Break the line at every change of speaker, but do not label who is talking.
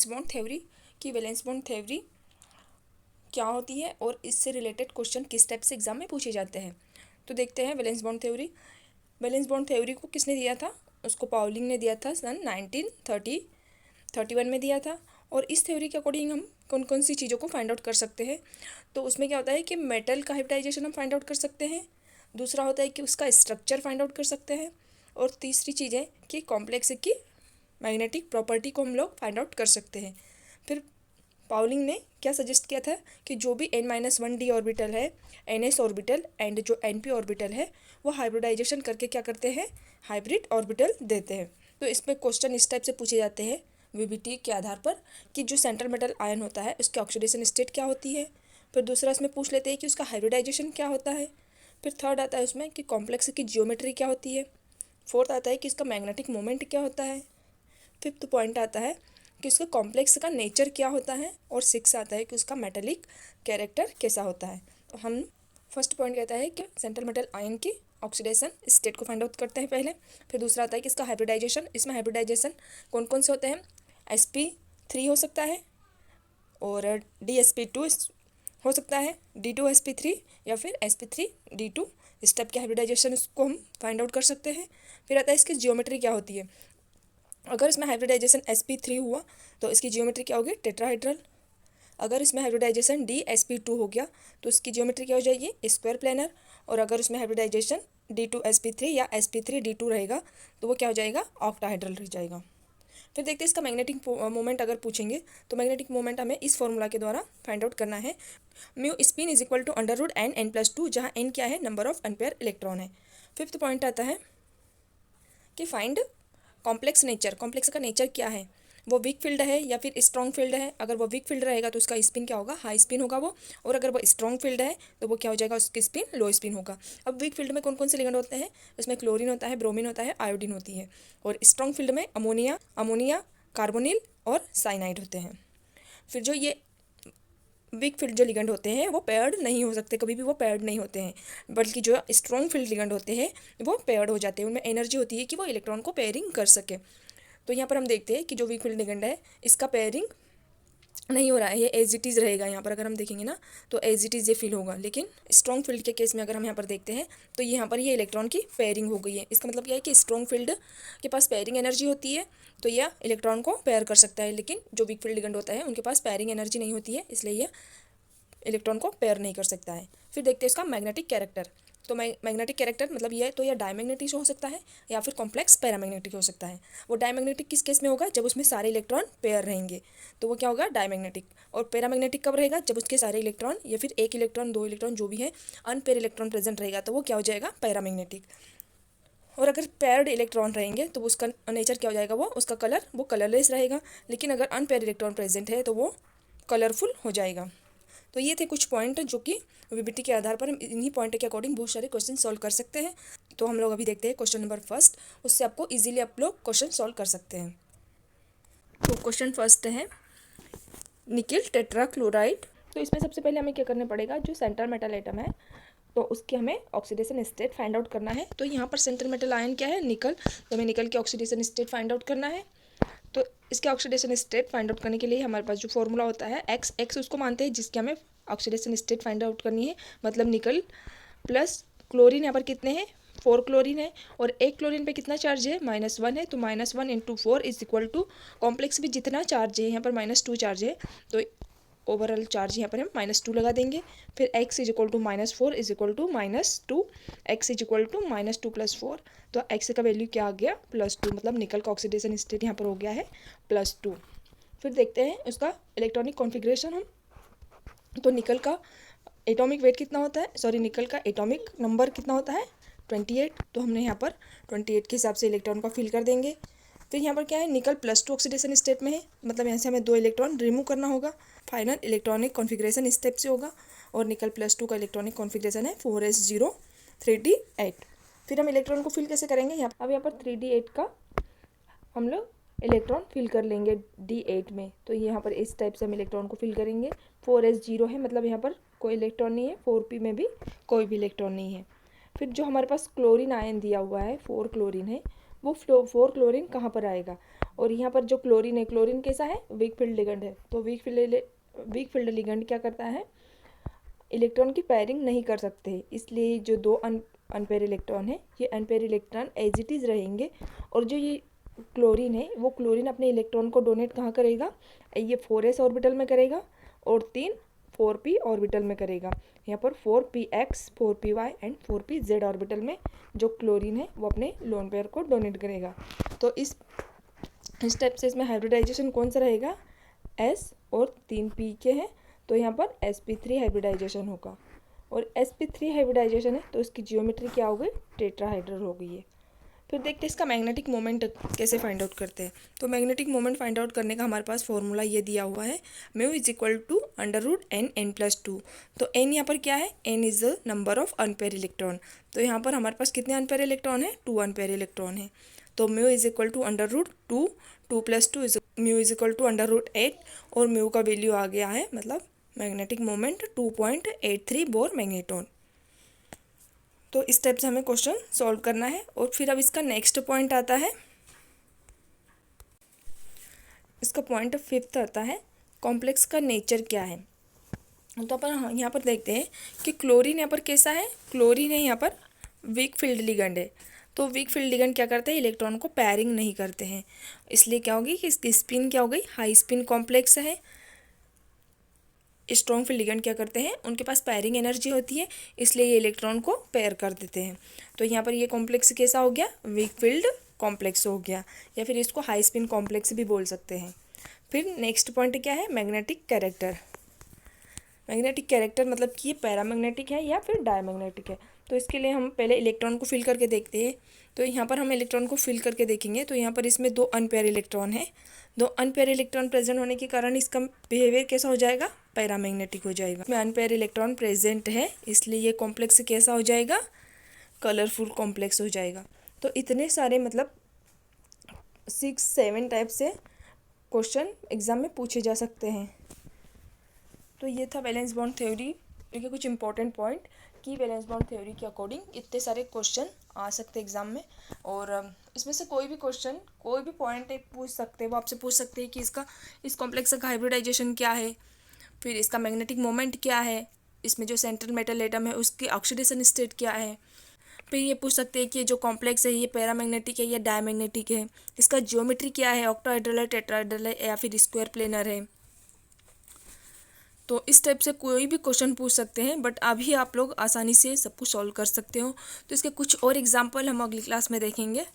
Bond theory कि valence bond theory क्या होती है और इससे रिलेटेड क्वेश्चन किस टाइप से एग्जाम में पूछे जाते हैं। तो देखते हैं valence bond theory. Valence bond theory को किसने दिया था? उसको पाउलिंग ने दिया था सन 1931 में दिया था। और इस थ्योरी के अकॉर्डिंग हम कौन कौन सी चीज़ों को फाइंड आउट कर सकते हैं। तो उसमें क्या होता है कि मेटल का हाइब्रिडाइजेशन हम फाइंड आउट कर सकते हैं। दूसरा होता है कि उसका स्ट्रक्चर फाइंड आउट कर सकते हैं। और तीसरी चीज़ है कि कॉम्प्लेक्स की मैग्नेटिक प्रॉपर्टी को हम लोग फाइंड आउट कर सकते हैं। फिर पाउलिंग ने क्या सजेस्ट किया था कि जो भी n-1d ऑर्बिटल है, ns ऑर्बिटल एंड जो np ऑर्बिटल है, वो हाइब्रिडाइजेशन करके क्या करते हैं, हाइब्रिड ऑर्बिटल देते हैं। तो इसमें क्वेश्चन इस टाइप से पूछे जाते हैं वीबीटी के आधार पर कि जो सेंट्रल मेटल आयन होता है उसकी ऑक्सीडेशन स्टेट क्या होती है। फिर दूसरा इसमें पूछ लेते हैं कि उसका हाइब्रिडाइजेशन क्या होता है। फिर थर्ड आता है उसमें कि कॉम्प्लेक्स की जियोमेट्री क्या होती है। फोर्थ आता है कि इसका मैग्नेटिक मोमेंट क्या होता है। फिफ्थ पॉइंट आता है कि उसका कॉम्प्लेक्स का नेचर क्या होता है। और सिक्स आता है कि उसका मेटेलिक कैरेक्टर कैसा होता है। तो हम फर्स्ट पॉइंट कहता है कि सेंट्रल मेटल आयन की ऑक्सीडेशन स्टेट को फाइंड आउट करते हैं पहले। फिर दूसरा आता है कि इसका हाइब्रिडाइजेशन, इसमें हाइब्रिडाइजेशन कौन कौन से होते हैं। sp3 हो सकता है और dsp2 हो सकता है, d2sp3 या फिर sp3d2। इस टाइप के हाइब्रिडाइजेशन को हम फाइंड आउट कर सकते हैं। फिर आता है इसकी जियोमेट्री क्या होती है। अगर इसमें हाइब्रिडाइजेशन sp3 हुआ तो इसकी जियोमेट्री क्या होगी, टेट्राहाइड्रल। अगर इसमें हाइब्रिडाइजेशन dsp2 हो गया तो इसकी जियोमेट्री क्या हो जाएगी, स्क्वायर प्लेनर। और अगर उसमें हाइब्रिडाइजेशन d2sp3 या sp3d2 रहेगा तो वो क्या हो जाएगा, ऑक्टाहाइड्रल रह जाएगा। फिर देखते हैं इसका मैग्नेटिक मोमेंट अगर पूछेंगे तो मैग्नेटिक मोमेंट हमें इस फॉर्मूला के द्वारा फाइंड आउट करना है। Mu spin is equal to √n+2, जहाँ n क्या है, नंबर ऑफ अनपेयर इलेक्ट्रॉन है। फिफ्थ पॉइंट आता है कि फाइंड कॉम्प्लेक्स नेचर। कॉम्प्लेक्स का नेचर क्या है, वो वीक फील्ड है या फिर स्ट्रॉन्ग फील्ड है। अगर वो वीक फील्ड रहेगा तो उसका स्पिन क्या होगा, हाई स्पिन होगा वो। और अगर वो स्ट्रॉन्ग फील्ड है तो वो क्या हो जाएगा, उसकी स्पिन लो स्पिन होगा। अब वीक फील्ड में कौन कौन से लिगेंड होते हैं, उसमें क्लोरीन होता है, ब्रोमीन होता है, आयोडीन होती है। और स्ट्रॉन्ग फील्ड में अमोनिया कार्बोनिल और साइनाइड होते हैं। फिर जो ये वीक फील्ड जो लिगेंड होते हैं वो पेयर्ड नहीं हो सकते, कभी भी वो पेयर्ड नहीं होते हैं, बल्कि जो स्ट्रॉन्ग फील्ड लिगेंड होते हैं वो पेयर्ड हो जाते हैं। उनमें एनर्जी होती है कि वो इलेक्ट्रॉन को पेयरिंग कर सके। तो यहाँ पर हम देखते हैं कि जो वीक फील्ड लिगेंड है इसका पेयरिंग नहीं हो रहा है, ये एज इट इज़ रहेगा। यहाँ पर अगर हम देखेंगे ना तो एज इट इज़ ये फील होगा। लेकिन स्ट्रॉन्ग फील्ड के केस में अगर हम यहाँ पर देखते हैं तो यहाँ पर ये इलेक्ट्रॉन की पेयरिंग हो गई है। इसका मतलब क्या है कि स्ट्रॉन्ग फील्ड के पास पेयरिंग एनर्जी होती है तो यह इलेक्ट्रॉन को पेयर कर सकता है। लेकिन जो वीक फील्ड लिगेंड होता है उनके पास पेयरिंग एनर्जी नहीं होती है, इसलिए यह इलेक्ट्रॉन को पेयर नहीं कर सकता है। फिर देखते हैं इसका मैग्नेटिक कैरेक्टर। तो मैग्नेटिक कैरेक्टर मतलब ये है, तो यह डायमैग्नेटिक हो सकता है या फिर कॉम्प्लेक्स पैरामैग्नेटिक हो सकता है। वो डायमैग्नेटिक किस केस में होगा, जब उसमें सारे इलेक्ट्रॉन पेयर रहेंगे तो वो क्या होगा, डायमैग्नेटिक। और पैरामैग्नेटिक कब रहेगा, जब उसके सारे इलेक्ट्रॉन या फिर एक इलेक्ट्रॉन, दो इलेक्ट्रॉन, जो भी है अनपेयर इलेक्ट्रॉन प्रेजेंट रहेगा तो वो क्या हो जाएगा, पैरामैग्नेटिक। और अगर पेयर्ड इलेक्ट्रॉन रहेंगे तो उसका नेचर क्या हो जाएगा, वो उसका कलर वो कलरलेस रहेगा। लेकिन अगर अनपेयर इलेक्ट्रॉन प्रेजेंट है तो वो कलरफुल हो जाएगा। तो ये थे कुछ पॉइंट जो कि वीबीटी के आधार पर हम इन्हीं पॉइंट के अकॉर्डिंग बहुत सारे क्वेश्चन सॉल्व कर सकते हैं। तो हम लोग अभी देखते हैं क्वेश्चन नंबर फर्स्ट, उससे आपको इजीली आप लोग क्वेश्चन सॉल्व कर सकते हैं। तो क्वेश्चन फर्स्ट है निकिल टेट्राक्लोराइड। तो इसमें सबसे पहले हमें क्या करना पड़ेगा, जो सेंट्रल मेटल एटम है तो उसकी हमें ऑक्सीडेशन स्टेट फाइंड आउट करना है। तो यहाँ पर सेंट्रल मेटल आयन क्या है, निकल। तो हमें निकल की ऑक्सीडेशन स्टेट फाइंड आउट करना है। तो इसके ऑक्सीडेशन स्टेट फाइंड आउट करने के लिए हमारे पास जो फॉर्मूला होता है एक्स उसको मानते हैं जिसके हमें ऑक्सीडेशन स्टेट फाइंड आउट करनी है। मतलब निकल प्लस क्लोरीन, यहाँ पर कितने हैं, 4 क्लोरीन है। और एक क्लोरीन पे कितना चार्ज है, -1 है। तो -1 × 4 इज इक्वल टू, कॉम्प्लेक्स भी जितना चार्ज है यहाँ पर -2 चार्ज है तो ओवरऑल चार्ज यहाँ पर हम -2 लगा देंगे। फिर x is equal to -4 is equal to -2, x is equal to -2 + 4। तो x का वैल्यू क्या आ गया, +2। मतलब निकल का ऑक्सीडेशन स्टेट यहाँ पर हो गया है +2। फिर देखते हैं उसका इलेक्ट्रॉनिक कॉन्फ़िगरेशन हम। तो निकल का एटॉमिक वेट कितना होता है, सॉरी निकल का एटॉमिक नंबर कितना होता है, 28। तो हमने यहाँ पर 28 के हिसाब से इलेक्ट्रॉन का फिल कर देंगे। फिर यहाँ पर क्या है, निकल +2 ऑक्सीडेशन स्टेट में है, मतलब यहाँ से हमें 2 इलेक्ट्रॉन रिमूव करना होगा। फाइनल इलेक्ट्रॉनिक कॉन्फ़िगरेशन स्टेप से होगा। और निकल +2 का इलेक्ट्रॉनिक कॉन्फ़िगरेशन है 4s0 3d8। फिर हम इलेक्ट्रॉन को फिल कैसे करेंगे, अब यहाँ पर 3d8 का हम लोग इलेक्ट्रॉन फिल कर लेंगे d8 में। तो यहाँ पर इस टाइप से हम इलेक्ट्रॉन को फिल करेंगे। 4s0 है, मतलब यहाँ पर कोई इलेक्ट्रॉन नहीं है। 4p में भी कोई भी इलेक्ट्रॉन नहीं है। फिर जो हमारे पास क्लोरीन आयन दिया हुआ है, 4 क्लोरीन है, वो 4 क्लोरीन कहाँ पर आएगा, और यहाँ पर जो क्लोरीन है, क्लोरीन कैसा है, वीक फील्ड लिगेंड है। तो वीक फील्ड लिगेंड क्या करता है, इलेक्ट्रॉन की पेयरिंग नहीं कर सकते, इसलिए जो दो अनपेयर इलेक्ट्रॉन है, ये unpaired electron as it is रहेंगे। और जो ये क्लोरीन है, वो क्लोरीन अपने इलेक्ट्रॉन को डोनेट कहाँ करेगा, ये 4s ऑर्बिटल में करेगा और 3 4p ऑर्बिटल में करेगा। यहाँ पर 4px 4py and 4pz orbital में जो क्लोरीन है वो अपने लोन पेयर को डोनेट करेगा। तो इस स्टेप से इसमें हाइब्रिडाइजेशन कौन सा रहेगा, s और 3p के हैं, तो यहाँ पर sp3 हाइब्रिडाइजेशन होगा। और sp3 हाइब्रिडाइजेशन है तो इसकी जियोमेट्री क्या हो गई, टेट्राहाइड्रल हो गई है। फिर देखते हैं इसका मैग्नेटिक मोमेंट कैसे फाइंड आउट करते हैं। तो मैग्नेटिक मोमेंट फाइंड आउट करने का हमारे पास फॉर्मूला ये दिया हुआ है, mu is equal to √n+2। तो n यहाँ पर क्या है, n is the number of unpaired electron. तो यहाँ पर हमारे पास कितने अनपेयर इलेक्ट्रॉन है, 2 अनपेयर इलेक्ट्रॉन है। तो mu is equal to √2, 2+2 is mu is equal to √8 और म्यू का वैल्यू आ गया है, मतलब मैग्नेटिक मोमेंट 2.83 बोर मैग्नेटॉन। तो इस टाइप से हमें क्वेश्चन सॉल्व करना है। और फिर अब इसका नेक्स्ट पॉइंट आता है, इसका पॉइंट 5th आता है, कॉम्प्लेक्स का नेचर क्या है। तो अपन यहाँ पर देखते हैं कि क्लोरीन यहाँ पर कैसा है, क्लोरीन है यहाँ पर वीक फील्ड लिगेंड है। तो वीक फील्ड लिगेंड क्या करते हैं, इलेक्ट्रॉन को पेयरिंग नहीं करते हैं, इसलिए क्या होगी कि इसकी स्पिन क्या हो गई, हाई स्पिन कॉम्प्लेक्स है। स्ट्रॉन्ग फील्ड लिगेंड क्या करते हैं, उनके पास पेयरिंग एनर्जी होती है, इसलिए ये इलेक्ट्रॉन को पेयर कर देते हैं। तो यहाँ पर ये कॉम्प्लेक्स कैसा हो गया, वीक फील्ड कॉम्प्लेक्स हो गया, या फिर इसको हाई स्पिन कॉम्प्लेक्स भी बोल सकते हैं। फिर नेक्स्ट पॉइंट क्या है, मैग्नेटिक कैरेक्टर। मैग्नेटिक कैरेक्टर मतलब कि ये पैरामैग्नेटिक है या फिर डायमैग्नेटिक है। तो इसके लिए हम पहले इलेक्ट्रॉन को फिल करके देखते हैं। तो यहाँ पर हम इलेक्ट्रॉन को फिल करके देखेंगे, तो यहाँ पर इसमें 2 अनपेयर इलेक्ट्रॉन है। 2 अनपेयर इलेक्ट्रॉन प्रेजेंट होने के कारण इसका बिहेवियर कैसा हो जाएगा, पैरामैग्नेटिक हो जाएगा। इसमें अनपेयर इलेक्ट्रॉन प्रेजेंट है, इसलिए ये कॉम्प्लेक्स कैसा हो जाएगा, कलरफुल कॉम्प्लेक्स हो जाएगा। तो इतने सारे मतलब 6-7 टाइप से क्वेश्चन एग्जाम में पूछे जा सकते हैं। तो ये था वैलेंस बॉन्ड थ्योरी के कुछ इंपॉर्टेंट पॉइंट कि वैलेंस बॉन्ड थ्योरी के अकॉर्डिंग इतने सारे क्वेश्चन आ सकते हैं एग्जाम में। और इसमें से कोई भी क्वेश्चन, कोई भी पॉइंट पूछ सकते हैं, वो आपसे पूछ सकते हैं कि इसका इस कॉम्प्लेक्स का हाइब्रिडाइजेशन क्या है, फिर इसका मैग्नेटिक मोमेंट क्या है, इसमें जो सेंट्रल मेटल एटम है उसकी ऑक्सीडेशन स्टेट क्या है। फिर ये पूछ सकते हैं कि जो कॉम्प्लेक्स है ये पैरामैग्नेटिक है या डायमैग्नेटिक है, इसका जियोमेट्री क्या है, ऑक्टाहेड्रल है, टेट्राहेड्रल है या फिर स्क्वायर प्लेनर है। तो इस टाइप से कोई भी क्वेश्चन पूछ सकते हैं, बट अभी आप लोग आसानी से सब कुछ सॉल्व कर सकते हो। तो इसके कुछ और एग्जाम्पल हम अगली क्लास में देखेंगे।